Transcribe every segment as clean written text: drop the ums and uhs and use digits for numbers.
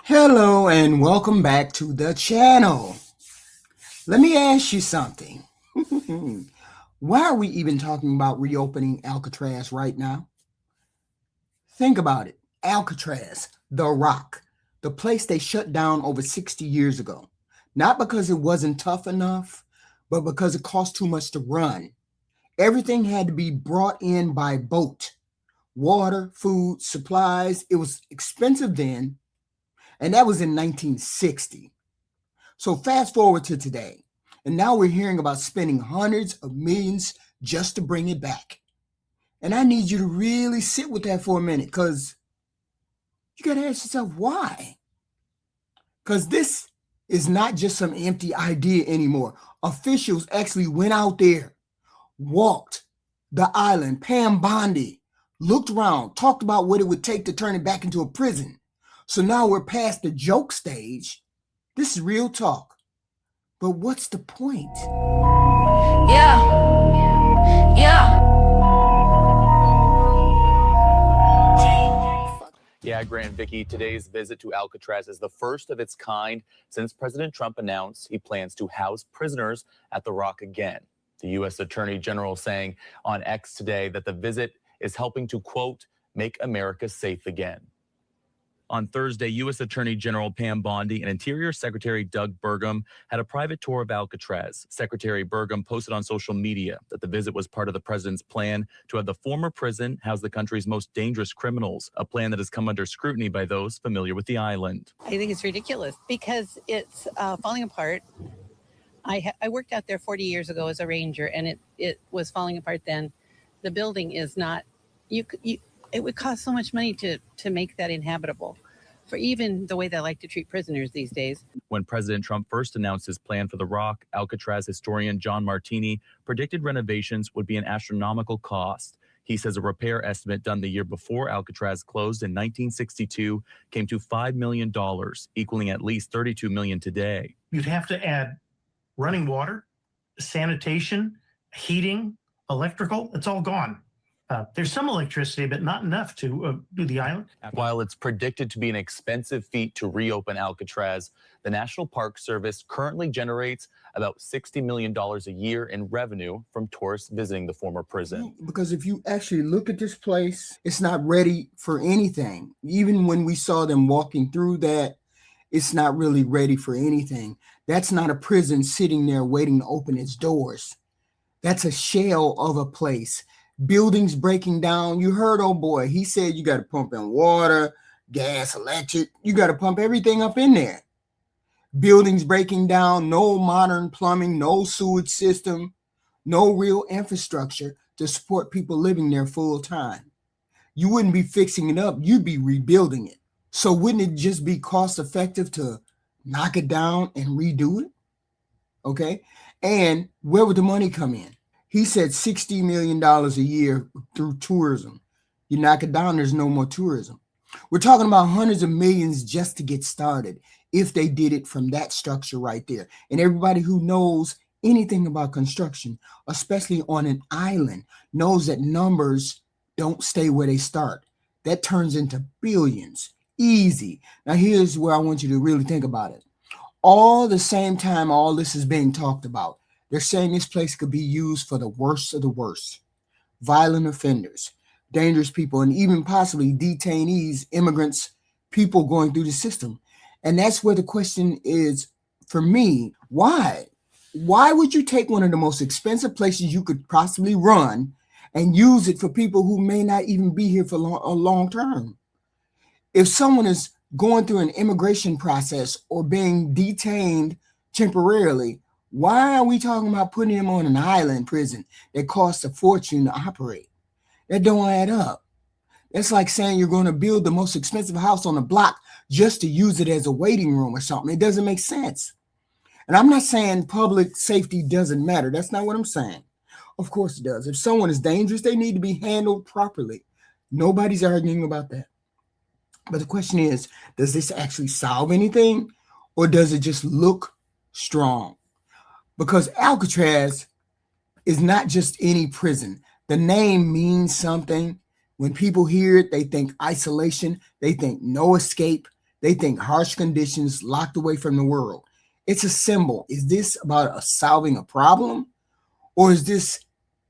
Hello and welcome back to the channel. Let me ask you something. Why are we even talking about reopening Alcatraz right now? Think about it. Alcatraz, the rock, the place they shut down over 60 years ago. Not because it wasn't tough enough, but because it cost too much to run. Everything had to be brought in by boat. Water, food, supplies. It was expensive then, and that was in 1960. So fast forward to today, and now we're hearing about spending hundreds of millions just to bring it back. And I need you to really sit with that for a minute, because you got to ask yourself why. Because this is not just some empty idea anymore. Officials actually went out there, walked the island, Pam Bondi, looked around, talked about what it would take to turn it back into a prison. So now we're past the joke stage. This is real talk. But what's the point? Yeah, yeah. Yeah, Grant, Vicky, today's visit to Alcatraz is the first of its kind since President Trump announced he plans to house prisoners at the Rock again. The U.S. Attorney General saying on X today that the visit is helping to, quote, make America safe again. On Thursday, U.S. Attorney General Pam Bondi and Interior Secretary Doug Burgum had a private tour of Alcatraz. Secretary Burgum posted on social media that the visit was part of the president's plan to have the former prison house the country's most dangerous criminals, a plan that has come under scrutiny by those familiar with the island. I think it's ridiculous because it's falling apart. I worked out there 40 years ago as a ranger, and it was falling apart then. The building is not, it would cost so much money to make that inhabitable for even the way they like to treat prisoners these days. When President Trump first announced his plan for the Rock, Alcatraz historian John Martini predicted renovations would be an astronomical cost. He says a repair estimate done the year before Alcatraz closed in 1962 came to $5 million, equaling at least $32 million today. You'd have to add running water, sanitation, heating, electrical. It's all gone. There's some electricity, but not enough to do the island. While it's predicted to be an expensive feat to reopen Alcatraz, the National Park Service currently generates about $60 million a year in revenue from tourists visiting the former prison. Because if you actually look at this place, it's not ready for anything. Even when we saw them walking through that, it's not really ready for anything. That's not a prison sitting there waiting to open its doors. That's a shell of a place. Buildings breaking down. You heard old boy. He said you got to pump in water, gas, electric. You got to pump everything up in there. Buildings breaking down. No modern plumbing, no sewage system, no real infrastructure to support people living there full time. You wouldn't be fixing it up. You'd be rebuilding it. So wouldn't it just be cost effective to knock it down and redo it? Okay. And where would the money come in? He said $60 million a year through tourism. You knock it down, there's no more tourism. We're talking about hundreds of millions just to get started if they did it from that structure right there. And everybody who knows anything about construction, especially on an island, knows that numbers don't stay where they start. That turns into billions. Easy. Now, here's where I want you to really think about it. All the same time all this is being talked about, they're saying this place could be used for the worst of the worst. Violent offenders, dangerous people, and even possibly detainees, immigrants, people going through the system. And that's where the question is, for me, why? Why would you take one of the most expensive places you could possibly run and use it for people who may not even be here for a long term? If someone is going through an immigration process or being detained temporarily, why are we talking about putting him on an island prison that costs a fortune to operate? That don't add up. That's like saying you're going to build the most expensive house on the block just to use it as a waiting room or something. It doesn't make sense. And I'm not saying public safety doesn't matter. That's not what I'm saying. Of course it does. If someone is dangerous, they need to be handled properly. Nobody's arguing about that. But the question is, does this actually solve anything, or does it just look strong? Because Alcatraz is not just any prison. The name means something. When people hear it, they think isolation. They think no escape. They think harsh conditions locked away from the world. It's a symbol. Is this about solving a problem, or is this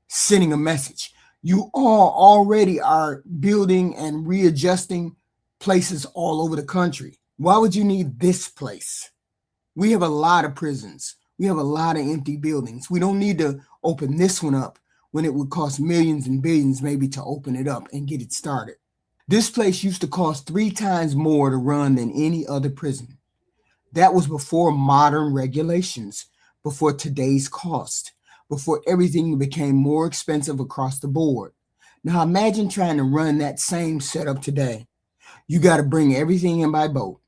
sending a message? You all already are building and readjusting places all over the country. Why would you need this place? We have a lot of prisons. We have a lot of empty buildings. We don't need to open this one up when it would cost millions and billions maybe to open it up and get it started. This place used to cost 3 times more to run than any other prison. That was before modern regulations, before today's cost, before everything became more expensive across the board. Now imagine trying to run that same setup today. You got to bring everything in by boat,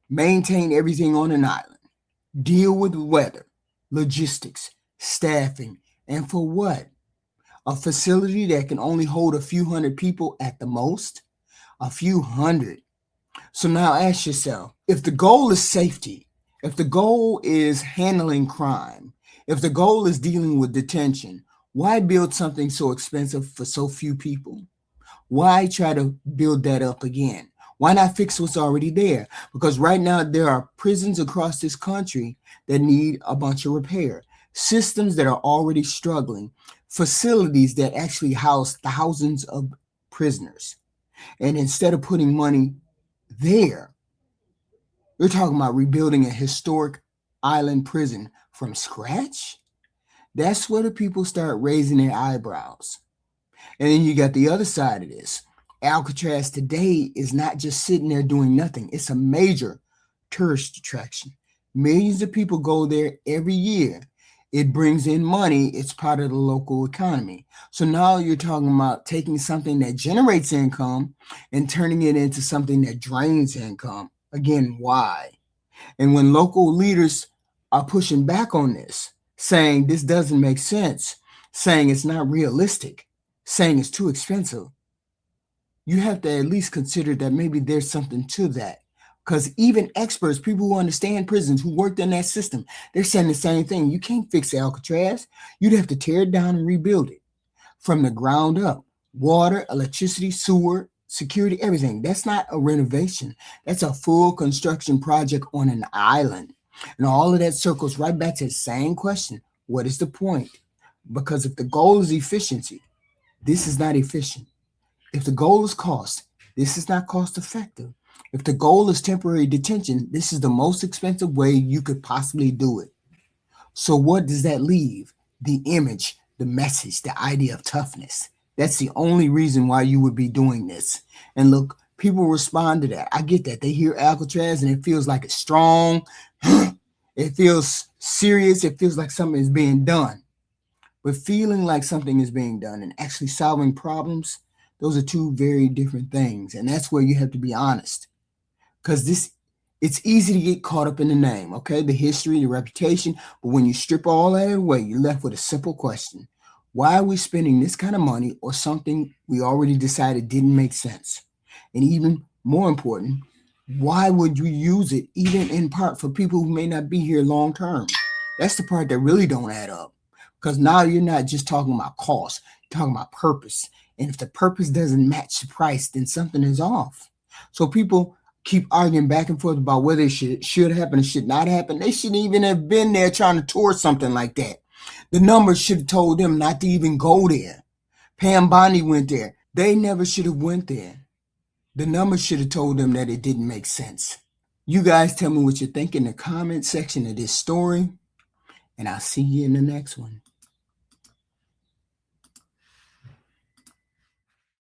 maintain everything on an island, deal with weather, logistics, staffing, and for what? A facility that can only hold a few hundred people at the most? A few hundred. So now ask yourself, if the goal is safety, if the goal is handling crime, if the goal is dealing with detention, why build something so expensive for so few people? Why try to build that up again? Why not fix what's already there? Because right now there are prisons across this country that need a bunch of repair, systems that are already struggling, facilities that actually house thousands of prisoners. And instead of putting money there, you're talking about rebuilding a historic island prison from scratch? That's where the people start raising their eyebrows. And then you got the other side of this. Alcatraz today is not just sitting there doing nothing. It's a major tourist attraction. Millions of people go there every year. It brings in money. It's part of the local economy. So now you're talking about taking something that generates income and turning it into something that drains income. Again, why? And when local leaders are pushing back on this, saying this doesn't make sense, saying it's not realistic, saying it's too expensive, you have to at least consider that maybe there's something to that. Because even experts, people who understand prisons, who worked in that system, they're saying the same thing. You can't fix Alcatraz. You'd have to tear it down and rebuild it from the ground up. Water, electricity, sewer, security, everything. That's not a renovation. That's a full construction project on an island. And all of that circles right back to the same question. What is the point? Because if the goal is efficiency, this is not efficient. If the goal is cost, this is not cost effective. If the goal is temporary detention, this is the most expensive way you could possibly do it. So what does that leave? The image, the message, the idea of toughness. That's the only reason why you would be doing this. And look, people respond to that. I get that. They hear Alcatraz and it feels like it's strong. It feels serious. It feels like something is being done. But feeling like something is being done and actually solving problems, those are two very different things. And that's where you have to be honest. Because it's easy to get caught up in the name, okay? The history, the reputation. But when you strip all that away, you're left with a simple question. Why are we spending this kind of money or something we already decided didn't make sense? And even more important, why would you use it even in part for people who may not be here long term? That's the part that really don't add up. Because now you're not just talking about cost, you're talking about purpose. And if the purpose doesn't match the price, then something is off. So people keep arguing back and forth about whether it should happen or should not happen. They shouldn't even have been there trying to tour something like that. The numbers should have told them not to even go there. Pam Bondi went there. They never should have went there. The numbers should have told them that it didn't make sense. You guys tell me what you think in the comment section of this story, and I'll see you in the next one.